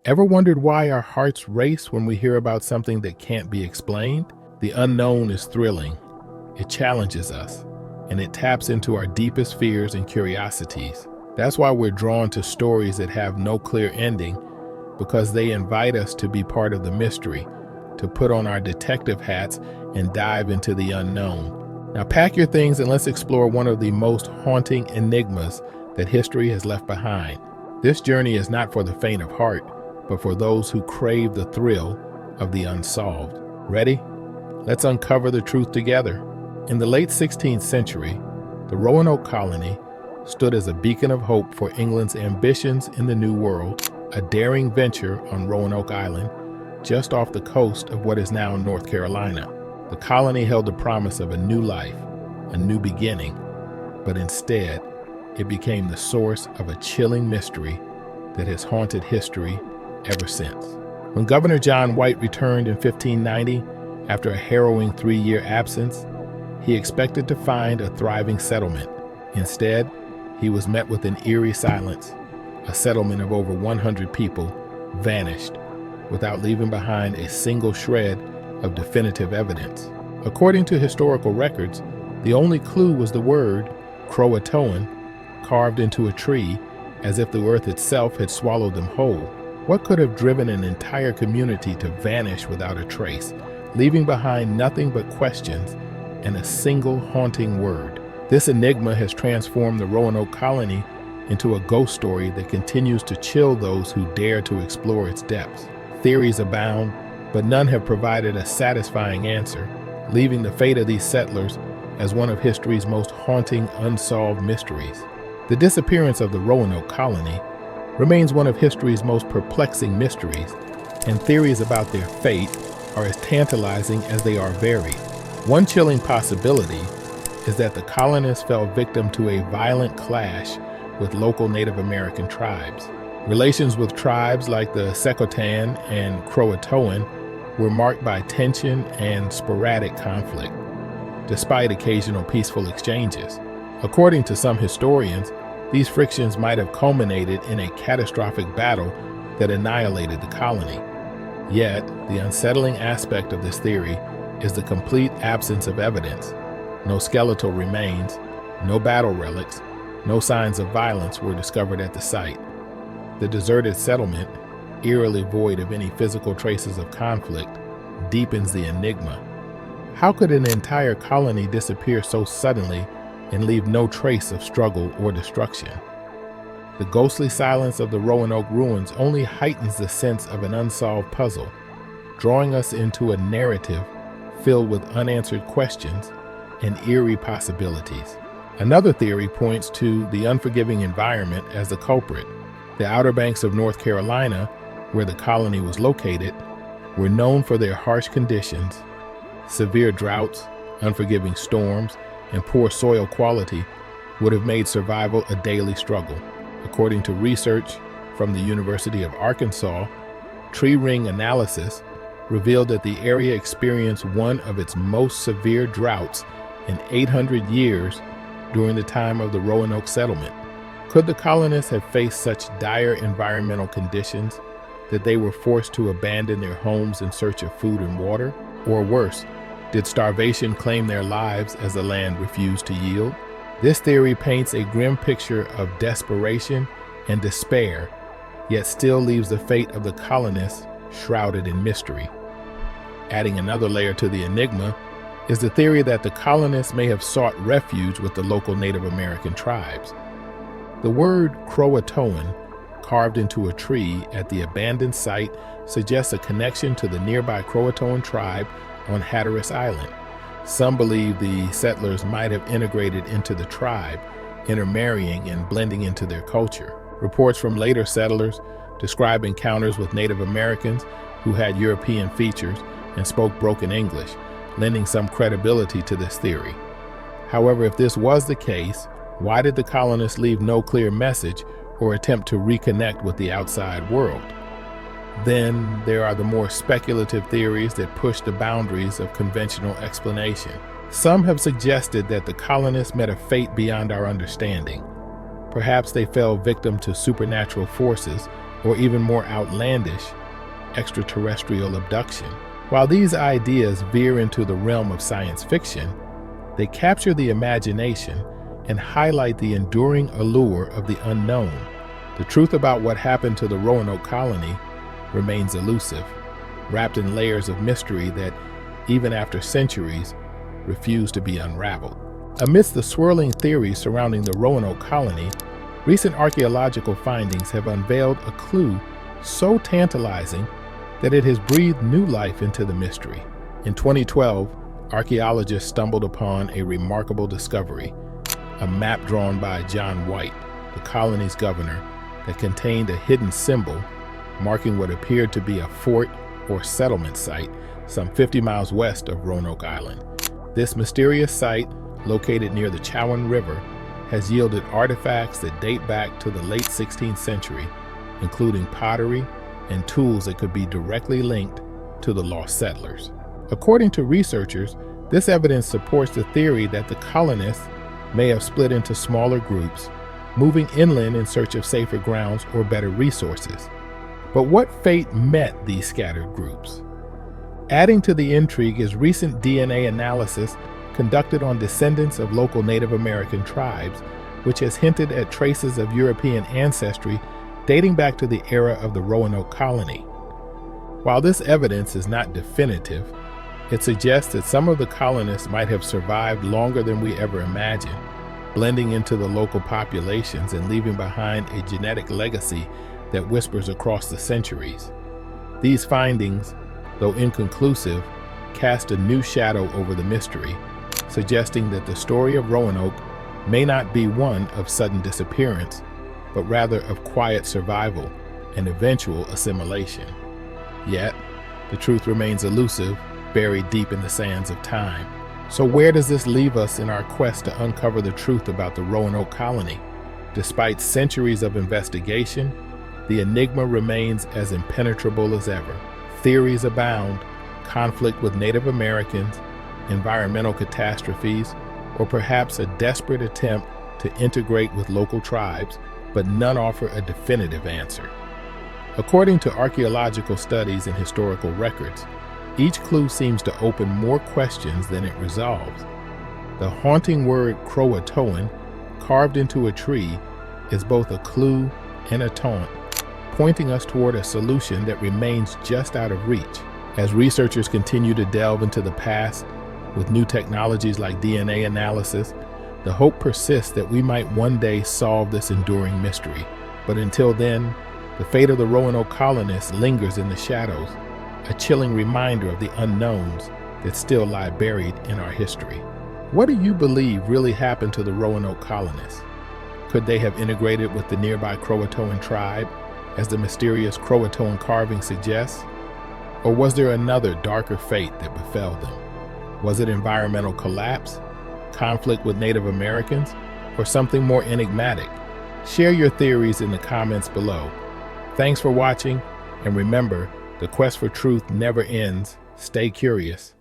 Ever wondered why our hearts race when we hear about something that can't be explained? The unknown is thrilling. It challenges us, and it taps into our deepest fears and curiosities. That's why we're drawn to stories that have no clear ending, because they invite us to be part of the mystery, to put on our detective hats and dive into the unknown. Now pack your things and let's explore one of the most haunting enigmas that history has left behind. This journey is not for the faint of heart, but for those who crave the thrill of the unsolved. Ready? Let's uncover the truth together. In the late 16th century, the Roanoke colony stood as a beacon of hope for England's ambitions in the New World, a daring venture on Roanoke Island, just off the coast of what is now North Carolina. The colony held the promise of a new life, a new beginning, but instead, it became the source of a chilling mystery that has haunted history ever since. When Governor John White returned in 1590, after a harrowing 3-year absence, he expected to find a thriving settlement. Instead, he was met with an eerie silence. A settlement of over 100 people vanished without leaving behind a single shred of definitive evidence. According to historical records, the only clue was the word Croatoan carved into a tree, as if the earth itself had swallowed them whole. What could have driven an entire community to vanish without a trace, leaving behind nothing but questions and a single haunting word? This enigma has transformed the Roanoke colony into a ghost story that continues to chill those who dare to explore its depths. Theories abound, but none have provided a satisfying answer, leaving the fate of these settlers as one of history's most haunting unsolved mysteries. The disappearance of the Roanoke colony remains one of history's most perplexing mysteries, and theories about their fate are as tantalizing as they are varied. One chilling possibility is that the colonists fell victim to a violent clash with local Native American tribes. Relations with tribes like the Secotan and Croatoan were marked by tension and sporadic conflict, despite occasional peaceful exchanges. According to some historians, these frictions might have culminated in a catastrophic battle that annihilated the colony. Yet, the unsettling aspect of this theory is the complete absence of evidence. No skeletal remains, no battle relics, no signs of violence were discovered at the site. The deserted settlement, eerily void of any physical traces of conflict, deepens the enigma. How could an entire colony disappear so suddenly and leave no trace of struggle or destruction? The ghostly silence of the Roanoke ruins only heightens the sense of an unsolved puzzle, drawing us into a narrative filled with unanswered questions and eerie possibilities. Another theory points to the unforgiving environment as the culprit. The Outer Banks of North Carolina, where the colony was located, were known for their harsh conditions. Severe droughts, unforgiving storms, and poor soil quality would have made survival a daily struggle. According to research from the University of Arkansas, tree ring analysis revealed that the area experienced one of its most severe droughts in 800 years during the time of the Roanoke settlement. Could the colonists have faced such dire environmental conditions that they were forced to abandon their homes in search of food and water? Or worse, did starvation claim their lives as the land refused to yield? This theory paints a grim picture of desperation and despair, yet still leaves the fate of the colonists shrouded in mystery. Adding another layer to the enigma is the theory that the colonists may have sought refuge with the local Native American tribes. The word Croatoan, carved into a tree at the abandoned site, suggests a connection to the nearby Croatoan tribe on Hatteras Island. Some believe the settlers might have integrated into the tribe, intermarrying and blending into their culture. Reports from later settlers describe encounters with Native Americans who had European features and spoke broken English, lending some credibility to this theory. However, if this was the case, why did the colonists leave no clear message or attempt to reconnect with the outside world? Then there are the more speculative theories that push the boundaries of conventional explanation. Some have suggested that the colonists met a fate beyond our understanding. Perhaps they fell victim to supernatural forces or even more outlandish, extraterrestrial abduction. While these ideas veer into the realm of science fiction, they capture the imagination and highlight the enduring allure of the unknown. The truth about what happened to the Roanoke colony remains elusive, wrapped in layers of mystery that, even after centuries, refuse to be unraveled. Amidst the swirling theories surrounding the Roanoke colony, recent archaeological findings have unveiled a clue so tantalizing that it has breathed new life into the mystery. In 2012, archaeologists stumbled upon a remarkable discovery, a map drawn by John White, the colony's governor, that contained a hidden symbol marking what appeared to be a fort or settlement site some 50 miles west of Roanoke Island. This mysterious site, located near the Chowan River, has yielded artifacts that date back to the late 16th century, including pottery and tools that could be directly linked to the lost settlers. According to researchers, this evidence supports the theory that the colonists may have split into smaller groups, moving inland in search of safer grounds or better resources. But what fate met these scattered groups? Adding to the intrigue is recent DNA analysis conducted on descendants of local Native American tribes, which has hinted at traces of European ancestry dating back to the era of the Roanoke colony. While this evidence is not definitive, it suggests that some of the colonists might have survived longer than we ever imagined, blending into the local populations and leaving behind a genetic legacy that whispers across the centuries. These findings, though inconclusive, cast a new shadow over the mystery, suggesting that the story of Roanoke may not be one of sudden disappearance, but rather of quiet survival and eventual assimilation. Yet, the truth remains elusive, buried deep in the sands of time. So where does this leave us in our quest to uncover the truth about the Roanoke colony? Despite centuries of investigation, the enigma remains as impenetrable as ever. Theories abound: conflict with Native Americans, environmental catastrophes, or perhaps a desperate attempt to integrate with local tribes, but none offer a definitive answer. According to archaeological studies and historical records, each clue seems to open more questions than it resolves. The haunting word Croatoan, carved into a tree, is both a clue and a taunt, pointing us toward a solution that remains just out of reach. As researchers continue to delve into the past with new technologies like DNA analysis, the hope persists that we might one day solve this enduring mystery. But until then, the fate of the Roanoke colonists lingers in the shadows, a chilling reminder of the unknowns that still lie buried in our history. What do you believe really happened to the Roanoke colonists? Could they have integrated with the nearby Croatoan tribe, as the mysterious Croatoan carving suggests? Or was there another darker fate that befell them? Was it environmental collapse, conflict with Native Americans, or something more enigmatic? Share your theories in the comments below. Thanks for watching, and remember, the quest for truth never ends. Stay curious.